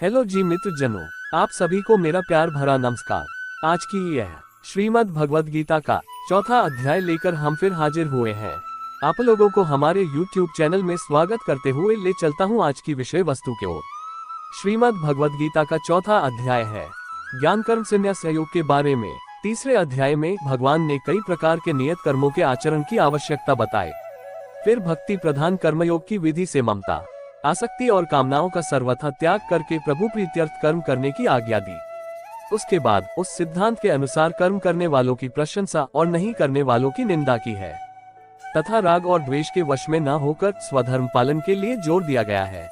Hello जी मित्र जनों, आप सभी को मेरा प्यार भरा नमस्कार। आज की यह श्रीमद् भगवद गीता का चौथा अध्याय लेकर हम फिर हाजिर हुए हैं। आप लोगों को हमारे YouTube चैनल में स्वागत करते हुए ले चलता हूँ आज की विषय वस्तु की ओर। श्रीमद् भगवद गीता का चौथा अध्याय है ज्ञान कर्म संन्यास योग के बारे में। तीसरे अध्याय में भगवान ने कई प्रकार के नियत कर्मों के आचरण की आवश्यकता बताए। फिर भक्ति प्रधान कर्मयोग की विधि से ममता, आसक्ति और कामनाओं का सर्वथा त्याग करके प्रभु प्रीत्यर्थ कर्म करने की आज्ञा दी। उसके बाद उस सिद्धांत के अनुसार कर्म करने वालों की प्रशंसा और नहीं करने वालों की निंदा की है, तथा राग और द्वेष के वश में न होकर स्वधर्म पालन के लिए जोर दिया गया है।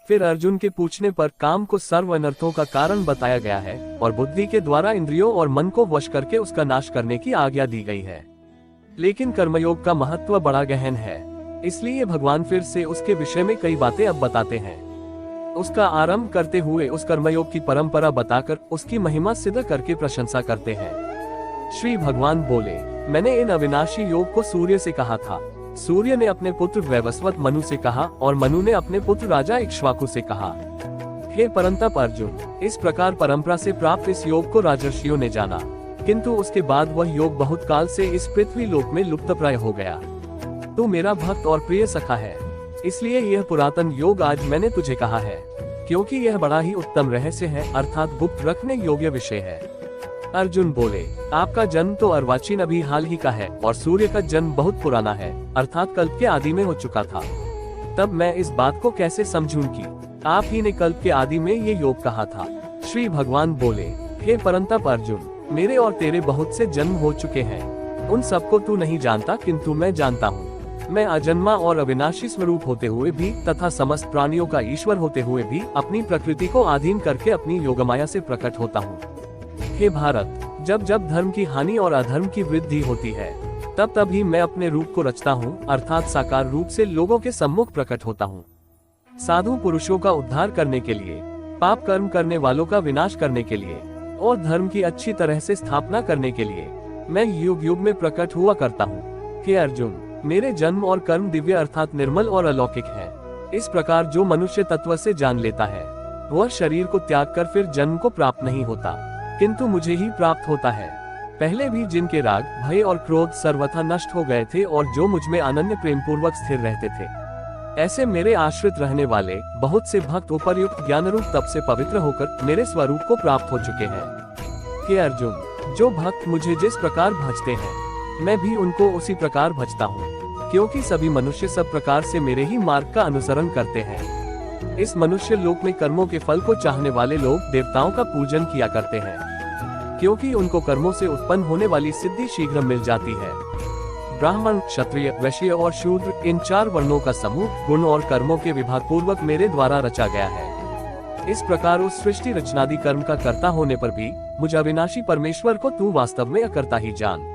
फिर अर्जुन के पूछने पर काम को सर्व अनर्थों का कारण बताया गया है और बुद्धि के द्वारा इंद्रियों और मन को वश करके उसका नाश करने की आज्ञा दी गई है। लेकिन कर्मयोग का महत्व बड़ा गहन है, इसलिए भगवान फिर से उसके विषय में कई बातें अब बताते हैं। उसका आरंभ करते हुए उस कर्मयोग की परंपरा बताकर उसकी महिमा सिद्ध करके प्रशंसा करते हैं। श्री भगवान बोले, मैंने इन अविनाशी योग को सूर्य से कहा था। सूर्य ने अपने पुत्र वैवस्वत मनु से कहा और मनु ने अपने पुत्र राजा इक्ष्वाकु से कहा। हे परंतप अर्जुन, इस प्रकार परंपरा से प्राप्त इस योग को राजर्षियों ने जाना, किंतु उसके बाद वह योग बहुत काल से इस पृथ्वी लोक में लुप्तप्राय हो गया। तू मेरा भक्त और प्रिय सखा है, इसलिए यह पुरातन योग आज मैंने तुझे कहा है, क्योंकि यह बड़ा ही उत्तम रहस्य है, अर्थात गुप्त रखने योग्य विषय है। अर्जुन बोले, आपका जन्म तो अर्वाचीन अभी हाल ही का है और सूर्य का जन्म बहुत पुराना है, अर्थात कल्प के आदि में हो चुका था। तब मैं इस बात को कैसे समझूं कि आप ही ने कल्प के आदि में ये योग कहा था। श्री भगवान बोले, हे परंतप अर्जुन, मेरे और तेरे बहुत से जन्म हो चुके हैं, उन सबको तू नहीं जानता, किंतु मैं जानता हूँ। मैं अजन्मा और अविनाशी स्वरूप होते हुए भी तथा समस्त प्राणियों का ईश्वर होते हुए भी अपनी प्रकृति को अधीन करके अपनी योगमाया से प्रकट होता हूँ। हे भारत, जब जब धर्म की हानि और अधर्म की वृद्धि होती है, तब तब ही मैं अपने रूप को रचता हूँ, अर्थात साकार रूप से लोगों के सम्मुख प्रकट होता हूँ। साधु पुरुषों का उद्धार करने के लिए, पाप कर्म करने वालों का विनाश करने के लिए और धर्म की अच्छी तरह से स्थापना करने के लिए मैं युग युग में प्रकट हुआ करता हूँ। हे अर्जुन, मेरे जन्म और कर्म दिव्य अर्थात निर्मल और अलौकिक है। इस प्रकार जो मनुष्य तत्व से जान लेता है, वह शरीर को त्याग कर फिर जन्म को प्राप्त नहीं होता, किंतु मुझे ही प्राप्त होता है। पहले भी जिनके राग, भय और क्रोध सर्वथा नष्ट हो गए थे और जो मुझ में अनन्य प्रेम पूर्वक स्थिर रहते थे, ऐसे मेरे आश्रित रहने वाले बहुत से भक्त उपर्युक्त ज्ञान रूप तप से पवित्र होकर मेरे स्वरूप को प्राप्त हो चुके हैं। हे अर्जुन, जो भक्त मुझे जिस प्रकार भजते हैं, मैं भी उनको उसी प्रकार भजता हूँ, क्योंकि सभी मनुष्य सब प्रकार से मेरे ही मार्ग का अनुसरण करते हैं। इस मनुष्य लोक में कर्मों के फल को चाहने वाले लोग देवताओं का पूजन किया करते हैं, क्योंकि उनको कर्मों से उत्पन्न होने वाली सिद्धि शीघ्र मिल जाती है। ब्राह्मण, क्षत्रिय, वैश्य और शूद्र, इन चार वर्णों का समूह गुण और कर्मों के विभाग पूर्वक मेरे द्वारा रचा गया है। इस प्रकार उस सृष्टि रचनादि कर्म का कर्ता होने पर भी मुझ अविनाशी परमेश्वर को तू वास्तव में अकर्ता ही जान।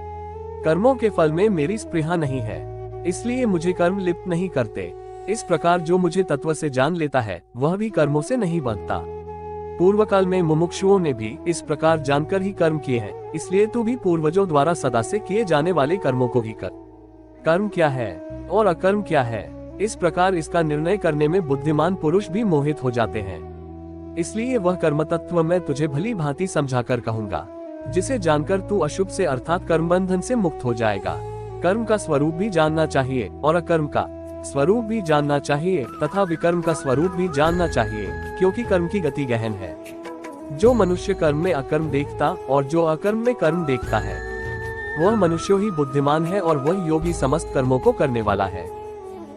कर्मों के फल में मेरी स्पृहा नहीं है, इसलिए मुझे कर्म लिप्त नहीं करते। इस प्रकार जो मुझे तत्व से जान लेता है, वह भी कर्मों से नहीं बंधता। पूर्व काल में मुमुक्षुओं ने भी इस प्रकार जानकर ही कर्म किए हैं, इसलिए तू भी पूर्वजों द्वारा सदा से किए जाने वाले कर्मों को ही कर। कर्म क्या है और अकर्म क्या है, इस प्रकार इसका निर्णय करने में बुद्धिमान पुरुष भी मोहित हो जाते हैं। इसलिए वह कर्म तत्व मैं तुझे भली भांति समझाकर कहूँगा, जिसे जानकर तू अशुभ से अर्थात कर्म बंधन से मुक्त हो जाएगा। कर्म का स्वरूप भी जानना चाहिए और अकर्म का स्वरूप भी जानना चाहिए तथा विकर्म का स्वरूप भी जानना चाहिए, क्योंकि कर्म की गति गहन है। जो मनुष्य कर्म में अकर्म देखता और जो अकर्म में कर्म देखता है, वह मनुष्य ही बुद्धिमान है और वह योगी समस्त कर्मों को करने वाला है।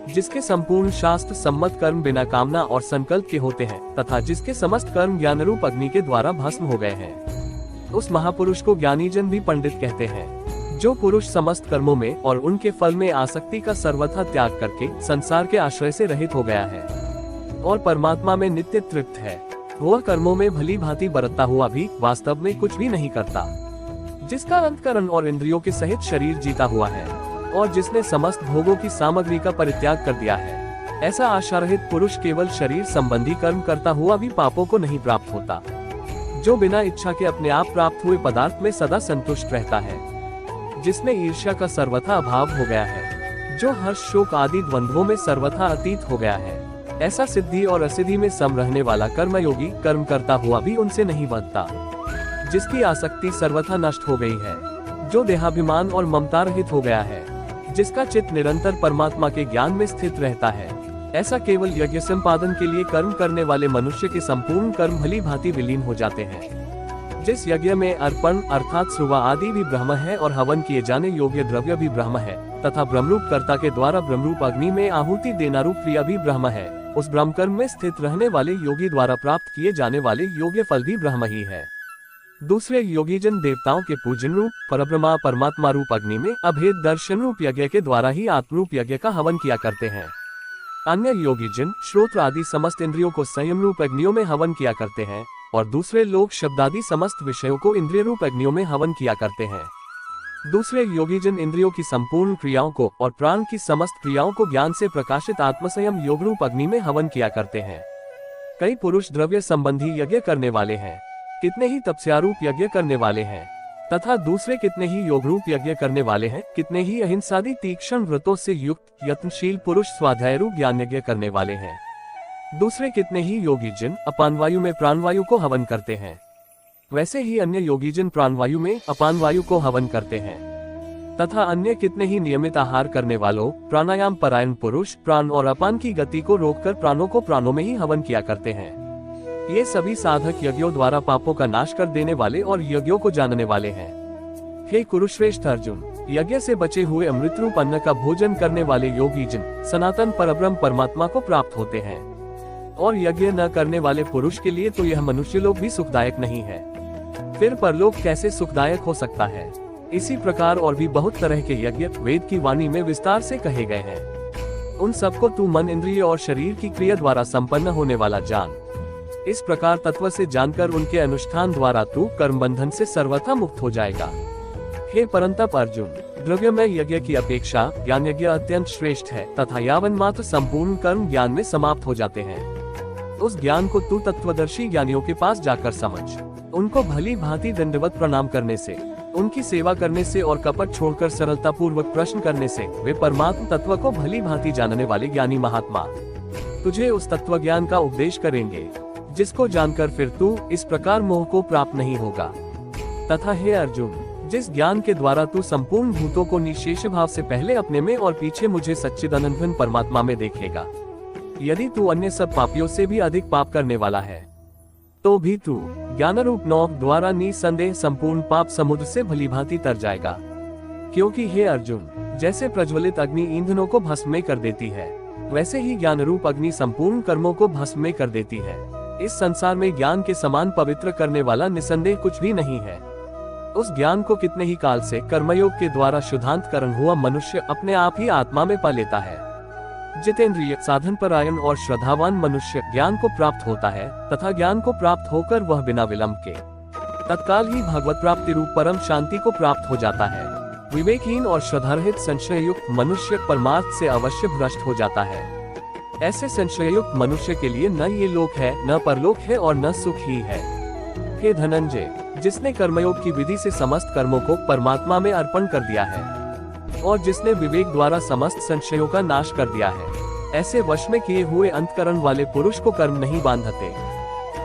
जिसके संपूर्ण शास्त्र सम्मत कर्म बिना कामना और संकल्प के होते हैं तथा जिसके समस्त कर्म ज्ञान रूप अग्नि के द्वारा भस्म हो गए हैं, उस महापुरुष को ज्ञानी जन भी पंडित कहते हैं। जो पुरुष समस्त कर्मों में और उनके फल में आसक्ति का सर्वथा त्याग करके संसार के आश्रय से रहित हो गया है और परमात्मा में नित्य तृप्त है, वह कर्मों में भली भांति बरतता हुआ भी वास्तव में कुछ भी नहीं करता। जिसका अंतकरण और इंद्रियों के सहित शरीर जीता हुआ है और जिसने समस्त भोगों की सामग्री का परित्याग कर दिया है, ऐसा आशारहित पुरुष केवल शरीर संबंधी कर्म करता हुआ भी पापों को नहीं प्राप्त होता। जो बिना इच्छा के अपने आप प्राप्त हुए पदार्थ में सदा संतुष्ट रहता है, जिसमें ईर्ष्या का सर्वथा अभाव हो गया है, जो हर्ष शोक आदि द्वंद्वों में सर्वथा अतीत हो गया है, ऐसा सिद्धि और असिद्धि में सम रहने वाला कर्मयोगी कर्म करता हुआ भी उनसे नहीं बढ़ता, जिसकी आसक्ति सर्वथा नष्ट हो गई है, जो देहाभिमान और ममता रहित हो गया है, जिसका चित्त निरंतर परमात्मा के ज्ञान में स्थित रहता है। ऐसा केवल यज्ञ संपादन के लिए कर्म करने वाले मनुष्य के संपूर्ण कर्म भली भांति विलीन हो जाते हैं। जिस यज्ञ में अर्पण अर्थात सुवा आदि भी ब्रह्म है और हवन किए जाने योग्य द्रव्य भी ब्रह्म है तथा ब्रह्मरूप कर्ता के द्वारा ब्रह्मरूप अग्नि में आहुति देना रूप क्रिया भी ब्रह्म है, उस ब्रह्म कर्म में स्थित रहने वाले योगी द्वारा प्राप्त किए जाने वाले योग्य फल भी ब्रह्म ही है। दूसरे योगीजन देवताओं के पूजन रूप परब्रह्मा परमात्मा रूप अग्नि में अभेद दर्शन रूप यज्ञ के द्वारा ही आत्मरूप यज्ञ का हवन किया करते हैं। अन्य योगीजन श्रोत्र आदि समस्त इंद्रियों को संयम रूप अग्नियों में हवन किया करते हैं और दूसरे लोग शब्दादि समस्त विषयों को इंद्रिय रूप अग्नियों में हवन किया करते हैं। दूसरे योगीजन इंद्रियों की संपूर्ण क्रियाओं को और प्राण की समस्त क्रियाओं को ज्ञान से प्रकाशित आत्मसंयम योग रूप अग्नि में हवन किया करते हैं। कई पुरुष द्रव्य संबंधी यज्ञ करने वाले हैं, कितने ही तपस्यारूप यज्ञ करने वाले हैं तथा दूसरे कितने ही योग रूप यज्ञ करने वाले हैं, कितने ही अहिंसादि तीक्ष्ण व्रतों से युक्त यत्नशील पुरुष स्वाध्याय रूप ज्ञान यज्ञ करने वाले हैं। दूसरे कितने ही योगीजन अपानवायु में प्राणवायु को हवन करते हैं, वैसे ही अन्य योगीजन प्राणवायु में अपानवायु को हवन करते हैं तथा अन्य कितने ही नियमित आहार करने वालों प्राणायाम परायण पुरुष प्राण और अपान की गति को रोककर प्राणों को प्राणों में ही हवन किया करते हैं। ये सभी साधक यज्ञों द्वारा पापों का नाश कर देने वाले और यज्ञों को जानने वाले हैं। हे कुरुश्रेष्ठ अर्जुन, यज्ञ से बचे हुए अमृत रूप अन्न का भोजन करने वाले योगीजन सनातन परब्रह्म परमात्मा को प्राप्त होते हैं और यज्ञ न करने वाले पुरुष के लिए तो यह मनुष्य लोक भी सुखदायक नहीं है, फिर परलोक कैसे सुखदायक हो सकता है। इसी प्रकार और भी बहुत तरह के यज्ञ वेद की वाणी में विस्तार से कहे गए हैं। उन सबको तू मन इंद्रिय और शरीर की क्रिया द्वारा संपन्न होने वाला जान। इस प्रकार तत्व से जानकर उनके अनुष्ठान द्वारा तू कर्म बंधन से सर्वथा मुक्त हो जाएगा। हे परंतप अर्जुन, द्रव्यमय यज्ञ की अपेक्षा ज्ञान यज्ञ अत्यंत श्रेष्ठ है तथा यावन मात्र संपूर्ण कर्म ज्ञान में समाप्त हो जाते हैं। उस ज्ञान को तू तत्वदर्शी ज्ञानियों के पास जाकर समझ। उनको भली भांति दंडवत प्रणाम करने से, उनकी सेवा करने से और कपट छोड़कर सरलता पूर्वक प्रश्न करने से वे परमात्म तत्व को भली भांति जानने वाले ज्ञानी महात्मा तुझे उस तत्व ज्ञान का उपदेश करेंगे, जिसको जानकर फिर तू इस प्रकार मोह को प्राप्त नहीं होगा। तथा हे अर्जुन, जिस ज्ञान के द्वारा तू संपूर्ण भूतों को निशेष भाव से पहले अपने में और पीछे मुझे सच्चिदानंद परमात्मा में देखेगा, यदि तू अन्य सब पापियों से भी अधिक पाप करने वाला है तो भी तू ज्ञान रूप नौक द्वारा निसंदेह संपूर्ण पाप समुद्र से भली भांति तर जाएगा। क्योंकि हे अर्जुन, जैसे प्रज्वलित अग्नि ईंधनों को भस्म में कर देती है, वैसे ही ज्ञान रूप अग्नि संपूर्ण कर्मों को भस्म में कर देती है। इस संसार में ज्ञान के समान पवित्र करने वाला निसंदेह कुछ भी नहीं है। उस ज्ञान को कितने ही काल से कर्मयोग के द्वारा शुद्धांतकरण हुआ मनुष्य अपने आप ही आत्मा में पा लेता है। जितेंद्रिय साधन परायण और श्रद्धावान मनुष्य ज्ञान को प्राप्त होता है तथा ज्ञान को प्राप्त होकर वह बिना विलंब के तत्काल ही भगवत प्राप्ति रूप परम शांति को प्राप्त हो जाता है। विवेकहीन और श्रद्धारहित संशय युक्त मनुष्य परमार्थ से अवश्य भ्रष्ट हो जाता है। ऐसे संशययुक्त मनुष्य के लिए न ये लोक है, न परलोक है और न सुख ही है। हे धनंजय, जिसने कर्मयोग की विधि से समस्त कर्मों को परमात्मा में अर्पण कर दिया है और जिसने विवेक द्वारा समस्त संशयों का नाश कर दिया है, ऐसे वश में किए हुए अंतकरण वाले पुरुष को कर्म नहीं बांधते।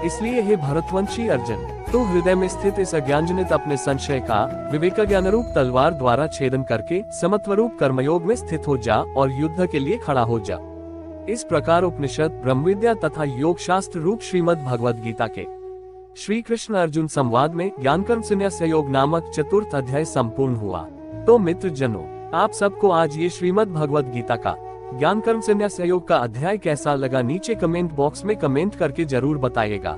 इसलिए हे भरतवंशी अर्जुन, तू हृदय में स्थित इस अज्ञानजनित अपने संशय का विवेक ज्ञान रूप तलवार द्वारा छेदन करके समत्वरूप कर्मयोग में स्थित हो जा और युद्ध के लिए खड़ा हो जा। इस प्रकार उपनिषद, ब्रह्मविद्या तथा योग शास्त्र रूप श्रीमद् भगवद गीता के श्री कृष्ण अर्जुन संवाद में ज्ञान कर्म संन्यास योग नामक चतुर्थ अध्याय संपूर्ण हुआ। तो मित्र जनों, आप सबको आज ये श्रीमद् भगवद गीता का ज्ञान कर्म संन्यास योग का अध्याय कैसा लगा, नीचे कमेंट बॉक्स में कमेंट करके जरूर बताइएगा।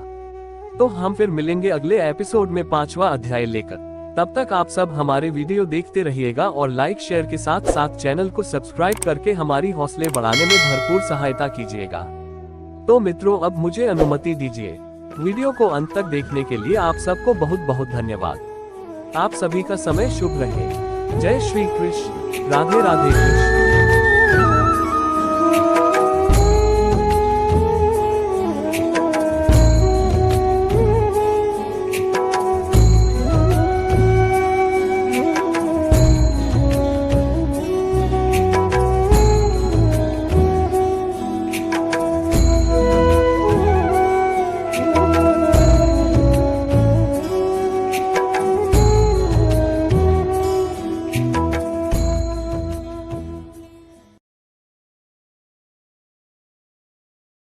तो हम फिर मिलेंगे अगले एपिसोड में 5वां अध्याय लेकर। तब तक आप सब हमारे वीडियो देखते रहिएगा और लाइक शेयर के साथ साथ चैनल को सब्सक्राइब करके हमारी हौसले बढ़ाने में भरपूर सहायता कीजिएगा। तो मित्रों, अब मुझे अनुमति दीजिए। वीडियो को अंत तक देखने के लिए आप सबको बहुत बहुत धन्यवाद। आप सभी का समय शुभ रहे। जय श्री कृष्ण। राधे राधे कृष्ण।